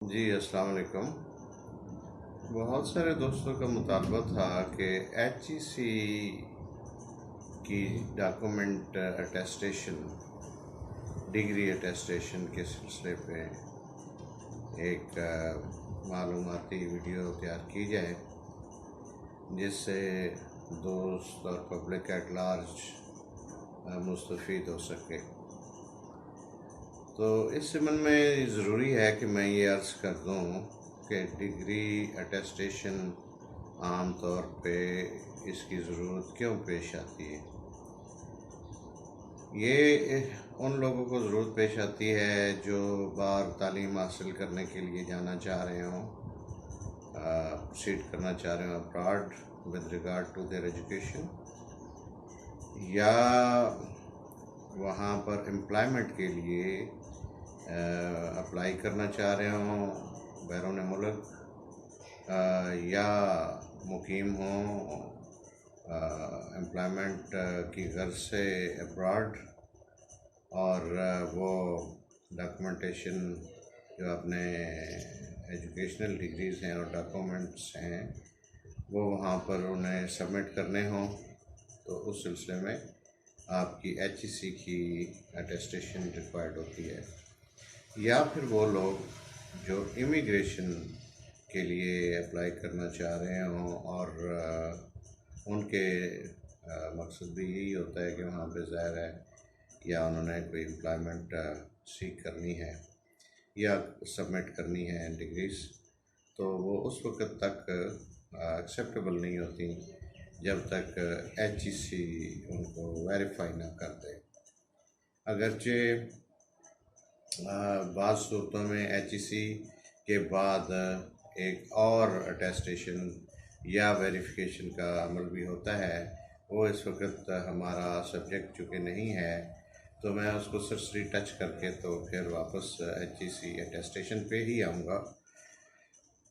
जी, अस्सलाम वालेकुम। बहुत सारे दोस्तों का मुतालबा था कि एचईसी की डॉक्यूमेंट अटेस्टेशन, डिग्री अटेस्टेशन के सिलसिले पे एक मालूमाती वीडियो तैयार की जाए जिससे दोस्त और पब्लिक एट लार्ज मुस्तफ़ीद हो सके। तो इस संबंध में ज़रूरी है कि मैं ये अर्ज़ कर दूं कि डिग्री अटेस्टेशन आम तौर पे इसकी ज़रूरत क्यों पेश आती है। ये उन लोगों को ज़रूरत पेश आती है जो बाहर तालीम हासिल करने के लिए जाना चाह रहे हों, प्रोसीड करना चाह रहे हों abroad with regard to their education, या वहाँ पर एम्प्लॉयमेंट के लिए अप्लाई करना चाह रहे हों बैरून मुल्क, या मुकीम हों एम्प्लॉयमेंट की गर्ज से अब्रॉड, और वो डॉक्यूमेंटेशन जो अपने एजुकेशनल डिग्रीज़ हैं और डॉक्यूमेंट्स हैं वो वहाँ पर उन्हें सबमिट करने हों, तो उस सिलसिले में आपकी एचईसी की अटेस्टेशन रिक्वायर्ड होती है। या फिर वो लोग जो इमिग्रेशन के लिए अप्लाई करना चाह रहे हों और उनके मकसद भी यही होता है कि वहाँ पे ज़ाहिर है या उन्होंने कोई एम्प्लॉयमेंट सीख करनी है या सबमिट करनी है डिग्रीज़, तो वो उस वक्त तक एक्सेप्टेबल नहीं होती जब तक एचईसी उनको वेरीफाई ना कर दे। अगरचे बाज़ सूरतों में एचईसी के बाद एक और अटेस्टेशन या वेरिफिकेशन का अमल भी होता है। वो इस वक्त हमारा सब्जेक्ट चूँकि नहीं है तो मैं उसको सरसरी टच करके तो फिर वापस एचईसी अटेस्टेशन पे ही आऊँगा।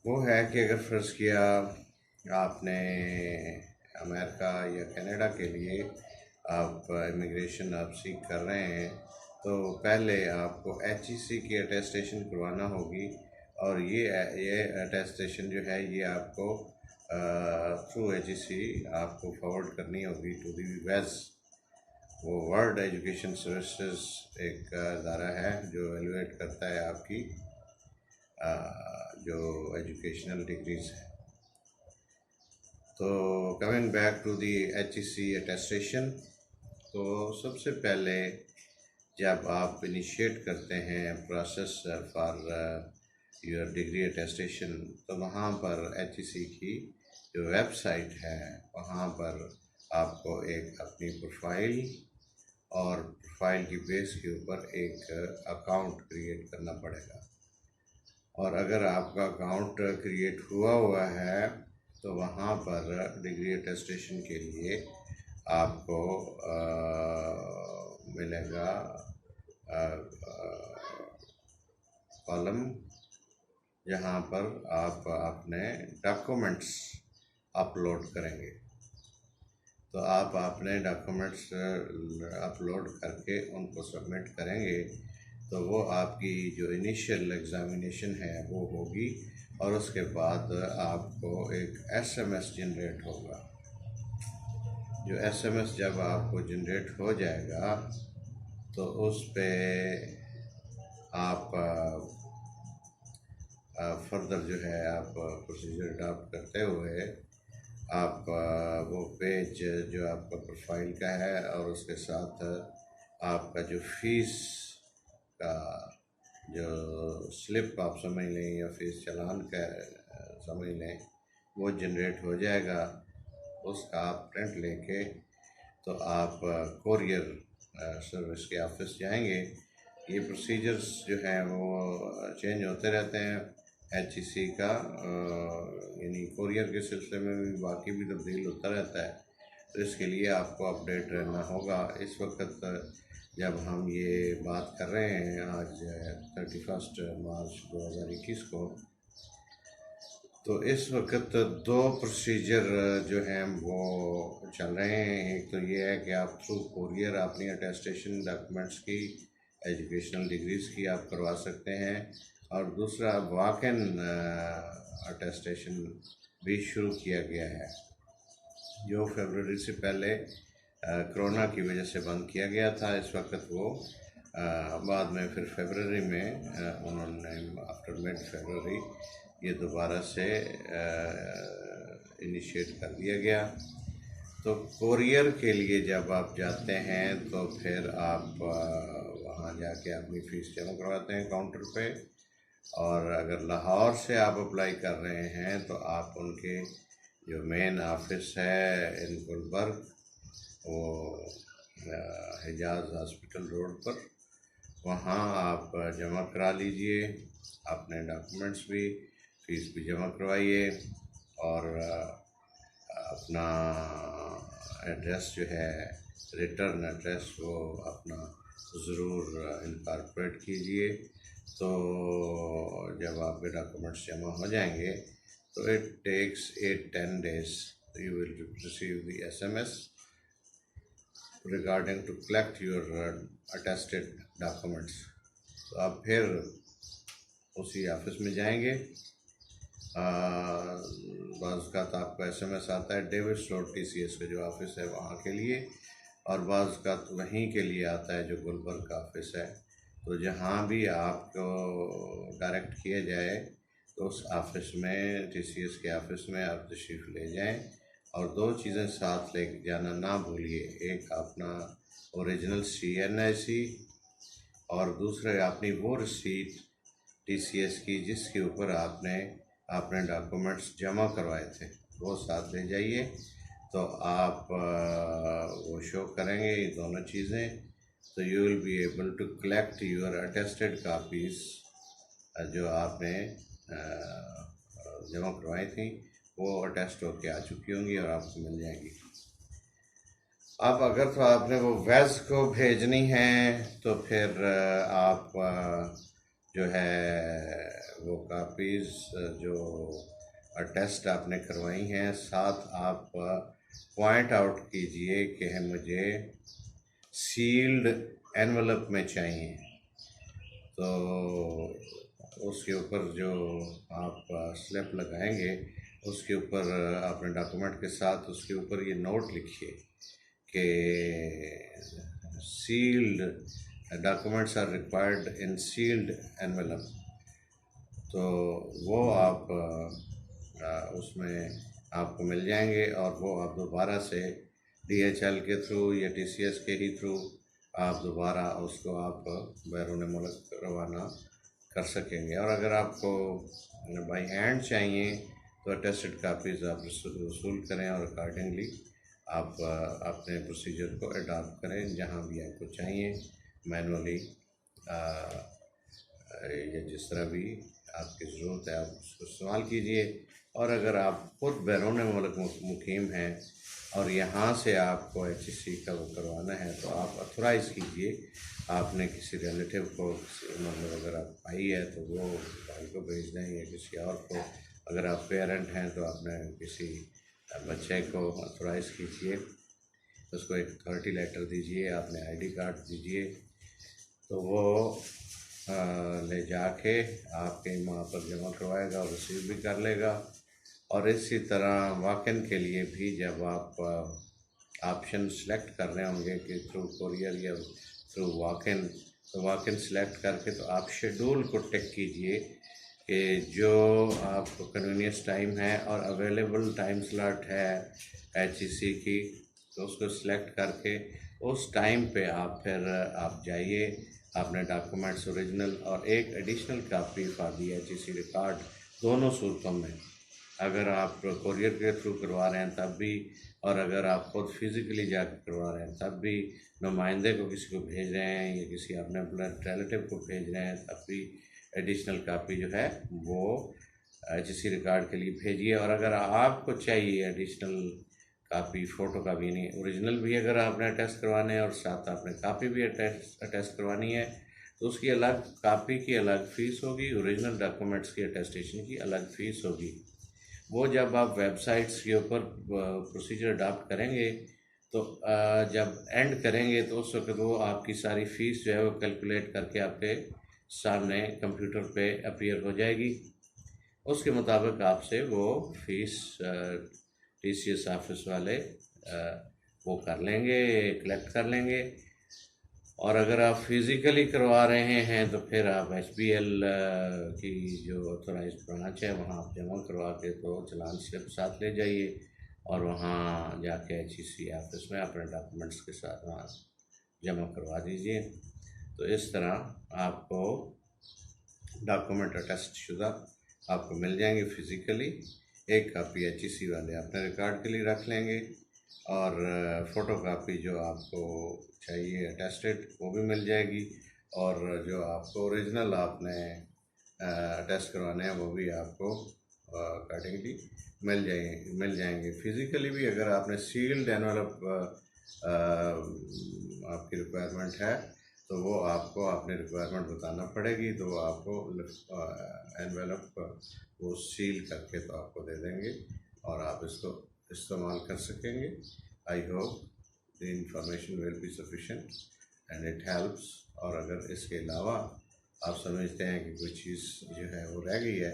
वो है कि अगर फ़र्ज़ किया आपने अमेरिका या कनाडा के लिए आप इमिग्रेशन आप सीख कर रहे हैं, तो पहले आपको एचईसी की अटेस्टेशन करवाना होगी, और ये अटेस्टेशन जो है ये आपको थ्रू एचईसी आपको फॉरवर्ड करनी होगी टू दी वेज। वो वर्ल्ड एजुकेशन सर्विसेज एक अदारा है जो एवेलुएट करता है आपकी जो एजुकेशनल डिग्रीज़ हैं। तो coming back to the HEC attestation, तो सबसे पहले जब आप इनिशिएट करते हैं process for your degree attestation, तो वहाँ पर एचईसी की जो वेबसाइट है वहाँ पर आपको एक अपनी प्रोफाइल और प्रोफाइल की बेस के ऊपर एक अकाउंट क्रिएट करना पड़ेगा। और अगर आपका अकाउंट क्रिएट हुआ है तो वहाँ पर डिग्री अटेस्टेशन के लिए आपको मिलेगा कॉलम जहाँ पर आप अपने डॉक्यूमेंट्स अपलोड करेंगे। तो आप अपने डॉक्यूमेंट्स अपलोड करके उनको सबमिट करेंगे तो वो आपकी जो इनिशियल एग्ज़ामिनेशन है वो होगी, और उसके बाद आपको एक एसएमएस जनरेट होगा। जो एसएमएस जब आपको जनरेट हो जाएगा तो उस पे आप फर्दर जो है आप प्रोसीजर अडॉप्ट करते हुए आप वो पेज जो आपका प्रोफाइल का है और उसके साथ आपका जो फ़ीस का जो स्लिप आप समझ लें या फीस चालान का समझ लें, वो जनरेट हो जाएगा। उसका आप प्रिंट लेके तो आप कोरियर सर्विस के ऑफिस जाएंगे। ये प्रोसीजर्स जो हैं वो चेंज होते रहते हैं एचईसी का, यानी कोरियर के सिलसिले में भी बाकी भी तब्दील होता रहता है, तो इसके लिए आपको अपडेट रहना होगा। इस वक्त जब हम ये बात कर रहे हैं आज 31 मार्च 2021 को, तो इस वक्त दो प्रोसीजर जो हैं वो चल रहे हैं। एक तो ये है कि आप थ्रू कोरियर अपनी अटेस्टेशन डॉक्यूमेंट्स की एजुकेशनल डिग्रीज़ की आप करवा सकते हैं, और दूसरा वॉक इन अटेस्टेशन भी शुरू किया गया है, जो फरवरी से पहले कोरोना की वजह से बंद किया गया था। इस वक्त वो बाद में फिर फरवरी में उन्होंने आफ्टर मिड फरवरी ये दोबारा से इनिशिएट कर दिया गया। तो कोरियर के लिए जब आप जाते हैं तो फिर आप वहाँ जाके अपनी फ़ीस जमा करवाते हैं काउंटर पे, और अगर लाहौर से आप अप्लाई कर रहे हैं तो आप उनके जो मेन ऑफिस है इन गुलबर्ग, वो हिजाज हॉस्पिटल रोड पर, वहाँ आप जमा करा लीजिए अपने डॉक्यूमेंट्स भी, फ़ीस भी जमा करवाइए, और अपना एड्रेस जो है, रिटर्न एड्रेस, वो अपना ज़रूर इनकॉर्पोरेट कीजिए। तो जब आपके डॉक्यूमेंट्स जमा हो जाएंगे तो it takes 8-10 days you will receive the SMS regarding to collect your attested documents। तो आप फिर उसी ऑफिस में जाएंगे। बाज़ का आपको SMS आता है डेविड्स रोड TCS का जो ऑफिस है वहाँ के लिए, और बाज़ का वहीं के लिए आता है जो गुलबर्ग का ऑफिस है। तो जहाँ भी आपको डायरेक्ट किया जाए तो उस ऑफिस में, TCS के ऑफिस में आप तशरीफ़ ले जाएं, और दो चीज़ें साथ ले जाना ना भूलिए, एक अपना ओरिजिनल CNIC और दूसरे अपनी वो रसीद TCS की जिसके ऊपर आपने अपने डॉक्यूमेंट्स जमा करवाए थे, वो साथ ले जाइए। तो आप वो शो करेंगे ये दोनों चीज़ें, तो you will be able to collect your attested copies जो आपने जमा करवाई थी, वो अटेस्ट होके आ चुकी होंगी और आपको मिल जाएंगी। अब अगर तो आपने वो वैज़ को भेजनी है तो फिर आप जो है वो कापीज़ जो टेस्ट आपने करवाई हैं, साथ आप पॉइंट आउट कीजिए कि मुझे सील्ड एनवलप में चाहिए। तो उसके ऊपर जो आप स्लिप लगाएंगे उसके ऊपर अपने डॉक्यूमेंट के साथ उसके ऊपर ये नोट लिखिए कि sealed documents are required in sealed envelope. तो वो आप उसमें आपको मिल जाएंगे, और वो आप दोबारा से DHL के थ्रू या TCS के ही थ्रू आप दोबारा उसको आप बैरून मुल्क रवाना कर सकेंगे। और अगर आपको बाई हैंड चाहिए तो अटेस्टेड कापीज़ आप वसूल करें और अकॉर्डिंगली आप अपने प्रोसीजर को अडॉप्ट करें जहाँ भी आपको चाहिए, मैनुअली या जिस तरह भी आपकी ज़रूरत है आप उसको इस्तेमाल कीजिए। और अगर आप खुद बैरून मुल्क मुकीम हैं और यहाँ से आपको HSC का वो करवाना है तो आप ऑथोराइज़ कीजिए, आपने किसी रिलेटिव को, मतलब अगर आप भाई है तो वो भाई को भेज दें, या किसी और को, अगर आप पेरेंट हैं तो आपने किसी बच्चे को ऑथोराइज़ कीजिए, उसको एक अथॉरिटी लेटर दीजिए, आपने ID कार्ड दीजिए, तो वो ले जाके आपके वहाँ पर जमा करवाएगा और रिसीव भी कर लेगा। और इसी तरह वॉक-इन के लिए भी जब आप ऑप्शन सेलेक्ट कर रहे होंगे कि थ्रू कोरियर या थ्रू वॉक-इन, तो वॉक-इन सेलेक्ट करके तो आप शेड्यूल को टिक कीजिए कि जो आपको कन्वीनियंस टाइम है और अवेलेबल टाइम स्लॉट है HEC की, तो उसको सिलेक्ट करके उस टाइम पे आप फिर आप जाइए, अपने डॉक्यूमेंट्स ओरिजिनल और एक additional copy for the HEC record, दोनों सूरतों में, अगर आप कोरियर के थ्रू करवा रहे हैं तब भी, और अगर आप खुद फिज़िकली जाकर करवा रहे हैं तब भी, नुमाइंदे को किसी को भेज रहे हैं या किसी अपने रिलेटिव को भेज रहे हैं तब भी एडिशनल कापी जो है वो HEC रिकॉर्ड के लिए भेजिए। और अगर आपको चाहिए एडिशनल कापी, फ़ोटो कापी नहीं, ओरिजिनल भी अगर आपने अटेस्ट करवाने हैं और साथ आपने कापी भी अटेस्ट करवानी है तो उसकी अलग, कापी की अलग फ़ीस होगी, ओरिजिनल डॉक्यूमेंट्स की अटेस्टेशन की अलग फ़ीस होगी। वो जब आप वेबसाइट्स के ऊपर प्रोसीजर अडॉप्ट करेंगे तो जब एंड करेंगे तो उस वक्त वो आपकी सारी फ़ीस जो है वो कैलकुलेट करके आपके सामने कंप्यूटर पे अपीयर हो जाएगी। उसके मुताबिक आपसे वो फ़ीस टीसीएस ऑफिस वाले वो कर लेंगे, कलेक्ट कर लेंगे। और अगर आप फिज़िकली करवा रहे हैं तो फिर आप एचबीएल की जो ऑथोराइज्ड ब्रांच है वहाँ आप जमा करवा के तो चालान स्लिप साथ ले जाइए और वहाँ जाके एचईसी ऑफिस में अपने डॉक्यूमेंट्स के साथ वहाँ जमा करवा दीजिए। तो इस तरह आपको डॉक्यूमेंट अटेस्ट शुदा आपको मिल जाएंगे फिज़िकली। एक कापी एचईसी वाले अपने रिकॉर्ड के लिए रख लेंगे और फ़ोटो कापी जो आपको चाहिए अटेस्टेड वो भी मिल जाएगी, और जो आपको ओरिजिनल आपने टेस्ट करवाने हैं वो भी आपको अकॉर्डिंगली मिल जाएंगे। फिज़िकली भी अगर आपने सील्ड एनवलप आपकी रिक्वायरमेंट है तो वो आपको अपनी रिक्वायरमेंट बताना पड़ेगी, तो वो आपको एनवेलप वो सील करके तो आपको दे देंगे और आप इसको इस्तेमाल कर सकेंगे। I hope the information will be sufficient and it helps. और अगर इसके अलावा आप समझते हैं कि कोई चीज़ जो है वो रह गई है,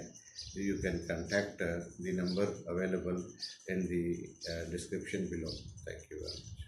तो you can contact the number available in the description below. Thank you very much.